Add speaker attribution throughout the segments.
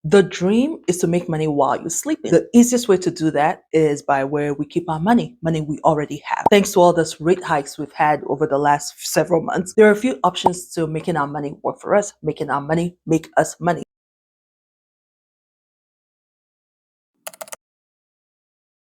Speaker 1: The dream is to make money while you're sleeping. The easiest way to do that is by where we keep our money we already have. Thanks to all those rate hikes we've had over the last several months, there are a few options to making our money work for us, making our money make us money.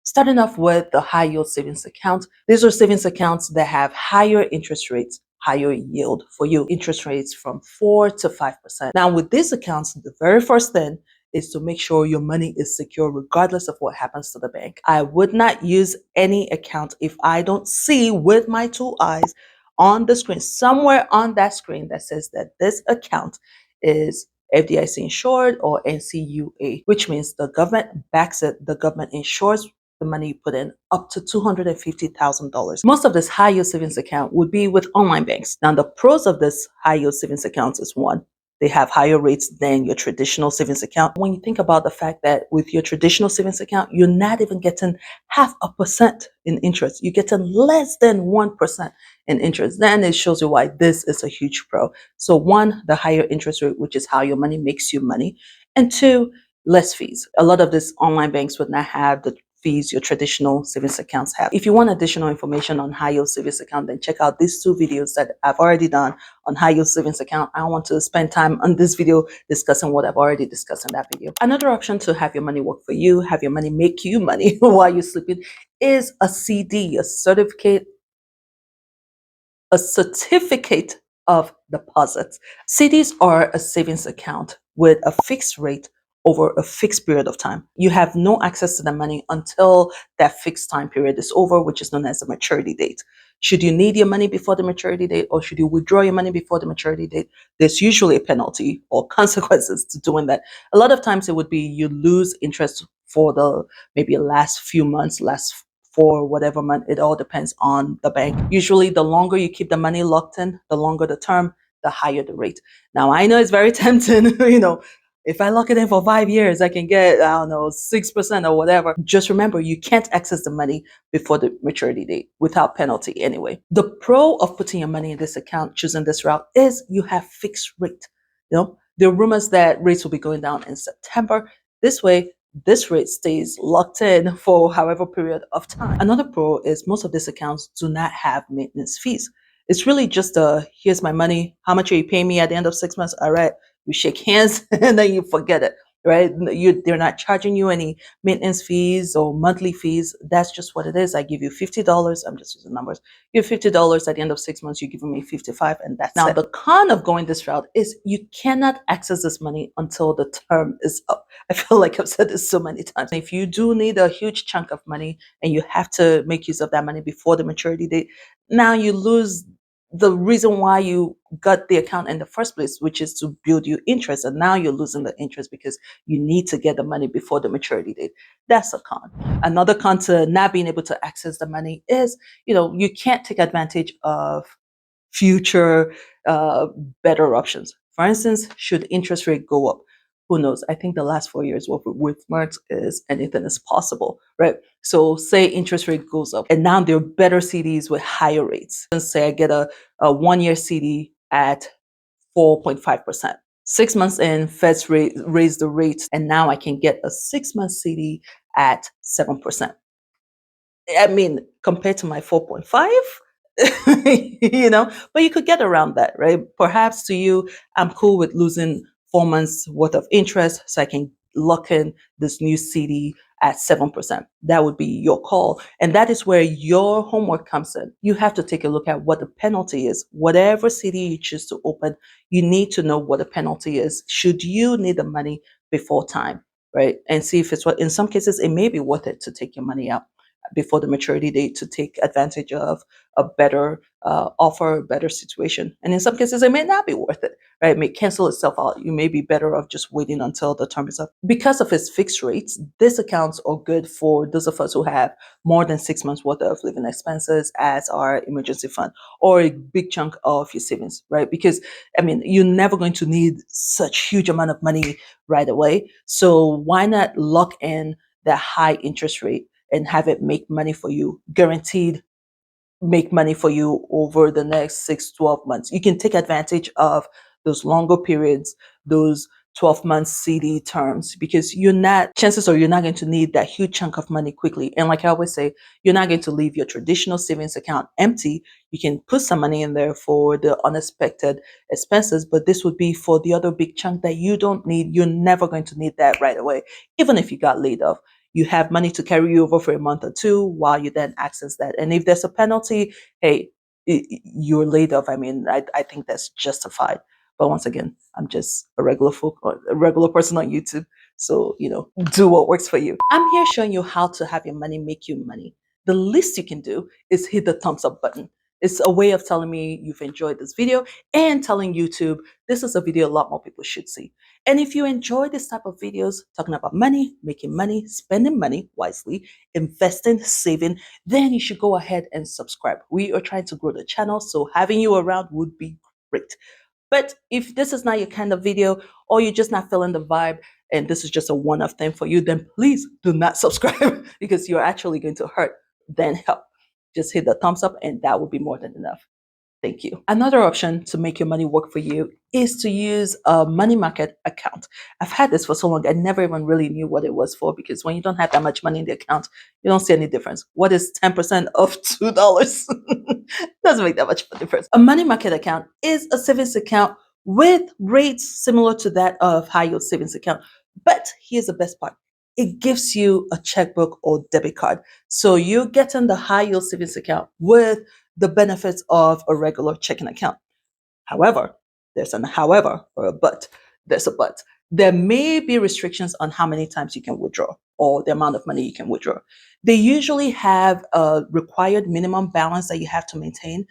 Speaker 1: Starting off with the high yield savings account. These are savings accounts that have higher interest rates, higher yield for you. Interest rates from 4 to 5%. Now, with these accounts, the very first thing is to make sure your money is secure regardless of what happens to the bank. I would not use any account if I don't see with my two eyes on the screen, somewhere on that screen, that says that this account is FDIC insured or NCUA, which means the government backs it, the government insures the money you put in up to $250,000. Most of this high yield savings account would be with online banks. Now, the pros of this high yield savings accounts is one, they have higher rates than your traditional savings account. When you think about the fact that with your traditional savings account, you're not even getting 0.5% in interest. You're getting less than 1% in interest. Then it shows you why this is a huge pro. So one, the higher interest rate, which is how your money makes you money. And two, less fees. A lot of these online banks would not have the fees your traditional savings accounts have. If you want additional information on high yield savings account, then check out these two videos that I've already done on high yield savings account. I don't want to spend time on this video discussing what I've already discussed in that video. Another option to have your money work for you, have your money make you money while you're sleeping, is a CD, a certificate of deposit. CDs are a savings account with a fixed rate over a fixed period of time. You have no access to the money until that fixed time period is over, which is known as the maturity date. Should you need your money before the maturity date, or should you withdraw your money before the maturity date, there's usually a penalty or consequences to doing that. A lot of times it would be you lose interest for the maybe last few months, last for whatever month. It all depends on the bank. Usually the longer you keep the money locked in, the longer the term, the higher the rate. Now, I know it's very tempting, if I lock it in for 5 years, I can get, I don't know, 6% or whatever. Just remember, you can't access the money before the maturity date without penalty anyway. The pro of putting your money in this account, choosing this route, is you have fixed rate. There are rumors that rates will be going down in September. This way, this rate stays locked in for however period of time. Another pro is most of these accounts do not have maintenance fees. It's really just here's my money. How much are you paying me at the end of 6 months? All right. You shake hands and then you forget it, right? They're not charging you any maintenance fees or monthly fees. That's just what it is. I give you $50. I'm just using numbers. You have $50 at the end of 6 months. You're giving me 55, and that's now it. The con of going this route is you cannot access this money until the term is up. I feel like I've said this so many times. If you do need a huge chunk of money and you have to make use of that money before the maturity date, now you lose the reason why you got the account in the first place, which is to build you interest. And now you're losing the interest because you need to get the money before the maturity date. That's a con. Another con to not being able to access the money is, you can't take advantage of future better options. For instance, should interest rate go up? Who knows? I think the last 4 years what we've learned is anything is possible, right? So say interest rate goes up and now there are better CDs with higher rates. Let's say I get a 1-year CD at 4.5%. 6 months in, Feds raise the rates, and now I can get a 6-month CD at 7%. I mean, compared to my 4.5, but you could get around that, right? Perhaps to you, I'm cool with losing 4 months worth of interest so I can lock in this new CD at 7%. That would be your call. And that is where your homework comes in. You have to take a look at what the penalty is. Whatever CD you choose to open, you need to know what the penalty is. Should you need the money before time, right? And see if it's what, in some cases, it may be worth it to take your money out before the maturity date to take advantage of a better offer, a better situation. And in some cases, it may not be worth it, right? It may cancel itself out. You may be better off just waiting until the term is up. Because of its fixed rates, these accounts are good for those of us who have more than 6 months worth of living expenses as our emergency fund or a big chunk of your savings, right? Because, you're never going to need such huge amount of money right away. So why not lock in that high interest rate and have it make money for you, guaranteed make money for you over the next 6, 12 months. You can take advantage of those longer periods, those 12 months CD terms, because chances are you're not going to need that huge chunk of money quickly. And like I always say, you're not going to leave your traditional savings account empty. You can put some money in there for the unexpected expenses, but this would be for the other big chunk that you don't need. You're never going to need that right away, even if you got laid off. You have money to carry you over for a month or two while you then access that. And if there's a penalty, hey, you're laid off. I mean, I think that's justified. But once again, I'm just a regular person on YouTube. So, do what works for you. I'm here showing you how to have your money make you money. The least you can do is hit the thumbs up button. It's a way of telling me you've enjoyed this video and telling YouTube this is a video a lot more people should see. And if you enjoy this type of videos talking about money, making money, spending money wisely, investing, saving, then you should go ahead and subscribe. We are trying to grow the channel, so having you around would be great. But if this is not your kind of video, or you're just not feeling the vibe and this is just a one-off thing for you, then please do not subscribe because you're actually going to hurt than help. Just hit the thumbs up and that will be more than enough. Thank you. Another option to make your money work for you is to use a money market account. I've had this for so long, I never even really knew what it was for, because when you don't have that much money in the account, you don't see any difference. What is 10% of $2? Doesn't make that much of a difference. A money market account is a savings account with rates similar to that of high yield savings account. But here's the best part. It gives you a checkbook or debit card. So you're getting the high yield savings account with the benefits of a regular checking account. However, there's an however or a but. There's a but. There may be restrictions on how many times you can withdraw or the amount of money you can withdraw. They usually have a required minimum balance that you have to maintain,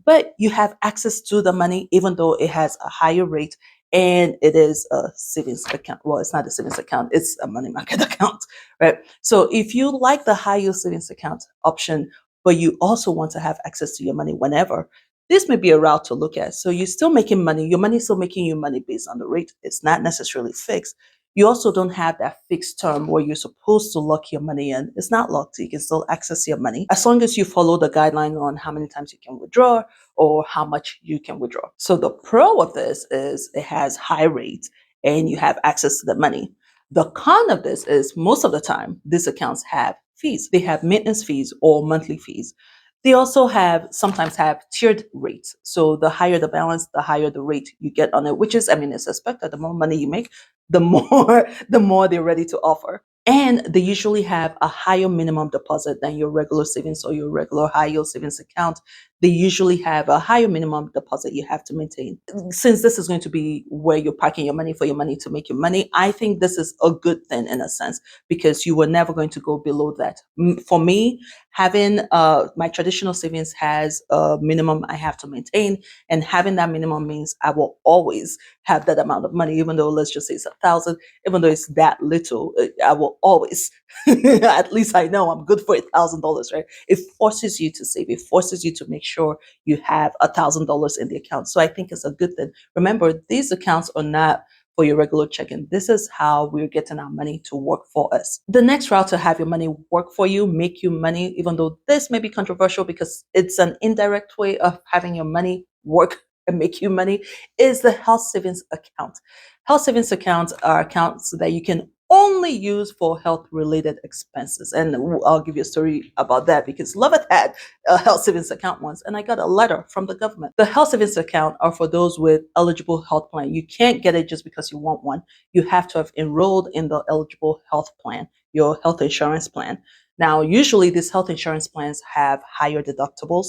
Speaker 1: but you have access to the money even though it has a higher rate and it is a savings account. Well, it's not a savings account, it's a money market account, right? So if you like the high yield savings account option, but you also want to have access to your money whenever, this may be a route to look at. So you're still making money. Your money is still making you money based on the rate. It's not necessarily fixed. You also don't have that fixed term where you're supposed to lock your money in. It's not locked. You can still access your money as long as you follow the guideline on how many times you can withdraw or how much you can withdraw. So the pro of this is it has high rates and you have access to the money. The con of this is most of the time, these accounts have fees. They have maintenance fees or monthly fees. They also sometimes have tiered rates. So the higher the balance, the higher the rate you get on it, which is, I mean, it's expected. The more money you make, the more they're ready to offer. And they usually have a higher minimum deposit than your regular savings or your regular high yield savings account. They usually have a higher minimum deposit you have to maintain. Since this is going to be where you're parking your money for your money to make your money, I think this is a good thing in a sense because you were never going to go below that. For me, having my traditional savings has a minimum I have to maintain, and having that minimum means I will always have that amount of money, even though let's just say it's 1,000, even though it's that little, I will always, at least I know I'm good for $1,000, right? It forces you to save. It forces you to make sure you have $1,000 in the account. So I think it's a good thing. Remember, these accounts are not for your regular check-in. This is how we're getting our money to work for us. The next route to have your money work for you, make you money, even though this may be controversial because it's an indirect way of having your money work and make you money, is the health savings account. Health savings accounts are accounts that you can only use for health related expenses. And I'll give you a story about that because Lovett had a health savings account once and I got a letter from the government. The health savings account are for those with eligible health plan. You can't get it just because you want one. You have to have enrolled in the eligible health plan, your health insurance plan. Now, usually these health insurance plans have higher deductibles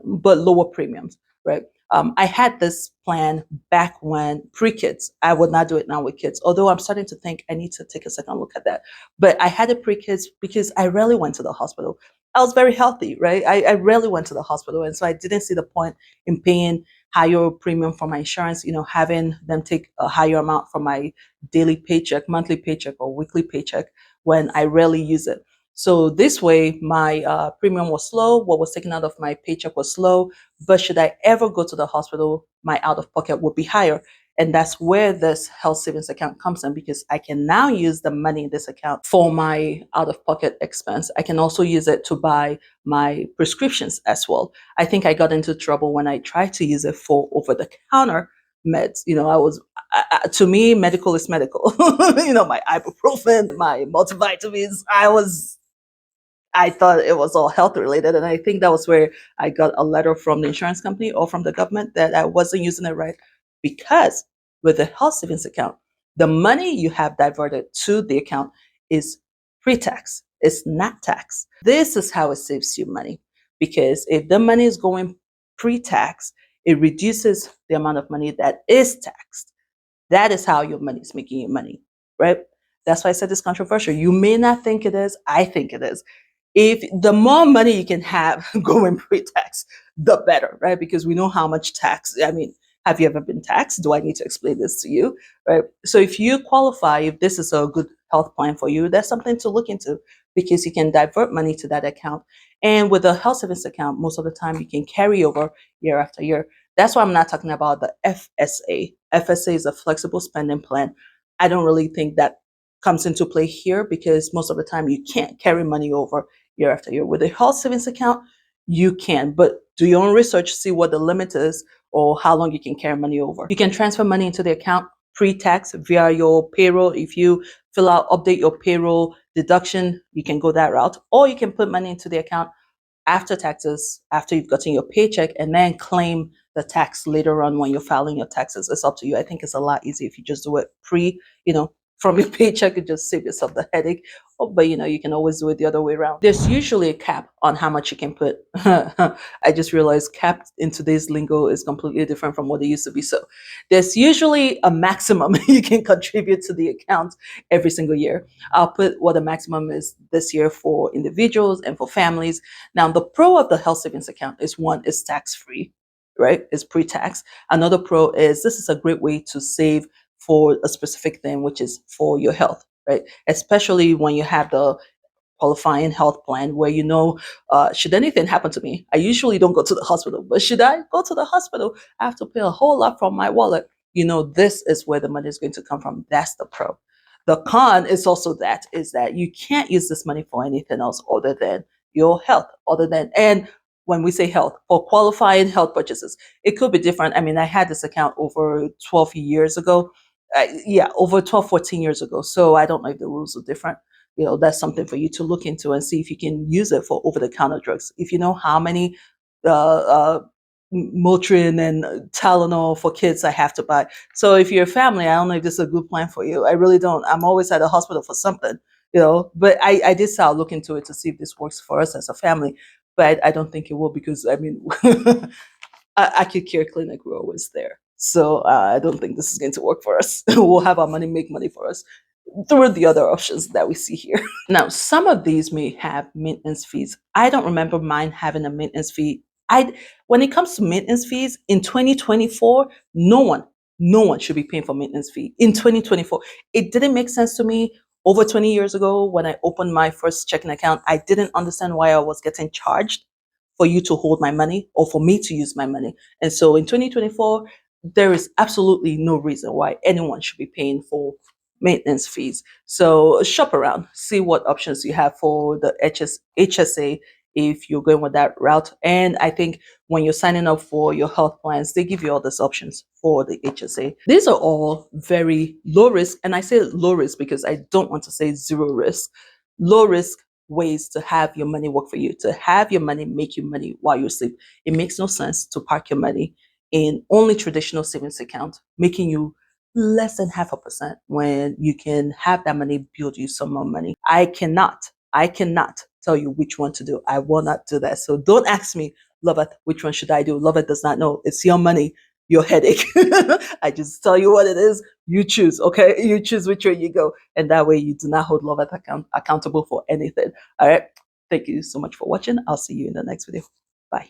Speaker 1: but lower premiums, right? I had this plan back when pre-kids. I would not do it now with kids, although I'm starting to think I need to take a second look at that. But I had it pre-kids because I rarely went to the hospital. I was very healthy, right? I rarely went to the hospital. And so I didn't see the point in paying higher premium for my insurance, having them take a higher amount from my daily paycheck, monthly paycheck, or weekly paycheck when I rarely use it. So this way, my premium was low. What was taken out of my paycheck was low. But should I ever go to the hospital, my out-of-pocket would be higher. And that's where this health savings account comes in because I can now use the money in this account for my out-of-pocket expense. I can also use it to buy my prescriptions as well. I think I got into trouble when I tried to use it for over-the-counter meds. To me, medical is medical. My ibuprofen, my multivitamins. I thought it was all health related. And I think that was where I got a letter from the insurance company or from the government that I wasn't using it right. Because with the health savings account, the money you have diverted to the account is pre tax, it's not tax. This is how it saves you money. Because if the money is going pre tax, it reduces the amount of money that is taxed. That is how your money is making you money, right? That's why I said it's controversial. You may not think it is. I think it is. If the more money you can have going pre-tax, the better, right? Because we know how much tax. I mean, have you ever been taxed? Do I need to explain this to you, right? So if you qualify, if this is a good health plan for you, that's something to look into because you can divert money to that account. And with a health savings account, most of the time you can carry over year after year. That's why I'm not talking about the FSA. FSA is a flexible spending plan. I don't really think that comes into play here because most of the time you can't carry money over year after year. With a health savings account, you can, but do your own research, see what the limit is or how long you can carry money over. You can transfer money into the account pre-tax via your payroll. If you update your payroll deduction, you can go that route, or you can put money into the account after taxes, after you've gotten your paycheck, and then claim the tax later on when you're filing your taxes. It's up to you. I think it's a lot easier if you just do it from your paycheck and just save yourself the headache. Oh, but you can always do it the other way around. There's usually a cap on how much you can put. I just realized cap in today's lingo is completely different from what it used to be. So there's usually a maximum you can contribute to the account every single year. I'll put what the maximum is this year for individuals and for families. Now, the pro of the health savings account is one, is tax free, right? It's pre tax. Another pro is this is a great way to save for a specific thing, which is for your health, right? Especially when you have the qualifying health plan where should anything happen to me, I usually don't go to the hospital, but should I go to the hospital, I have to pay a whole lot from my wallet. This is where the money is going to come from. That's the pro. The con is also that you can't use this money for anything else other than your health, and when we say health, for qualifying health purchases, it could be different. I mean, I had this account over 12 years ago. Yeah, over 12, 14 years ago. So I don't know if the rules are different. That's something for you to look into and see if you can use it for over-the-counter drugs. If you know how many Motrin and Tylenol for kids I have to buy. So if you're a family, I don't know if this is a good plan for you. I really don't. I'm always at the hospital for something, but I did say I'll look into it to see if this works for us as a family. But I don't think it will because, I mean, acute care clinic, we're always there. So I don't think this is going to work for us. We'll have our money make money for us through the other options that we see here. Now, some of these may have maintenance fees. I don't remember mine having a maintenance fee. When it comes to maintenance fees in 2024, no one should be paying for maintenance fee in 2024. It didn't make sense to me over 20 years ago when I opened my first checking account. I didn't understand why I was getting charged for you to hold my money or for me to use my money. And so in 2024, there is absolutely no reason why anyone should be paying for maintenance fees. So shop around, see what options you have for the HSA if you're going with that route. And I think when you're signing up for your health plans, they give you all these options for the HSA. These are all very low risk. And I say low risk because I don't want to say zero risk. Low risk ways to have your money work for you, to have your money make you money while you sleep. It makes no sense to park your money in only traditional savings account, making you less than 0.5% when you can have that money build you some more money. I cannot tell you which one to do. I will not do that. So don't ask me, Loveth, which one should I do? Loveth does not know. It's your money, your headache. I just tell you what it is. You choose, okay? You choose which way you go. And that way you do not hold Loveth accountable for anything. All right. Thank you so much for watching. I'll see you in the next video. Bye.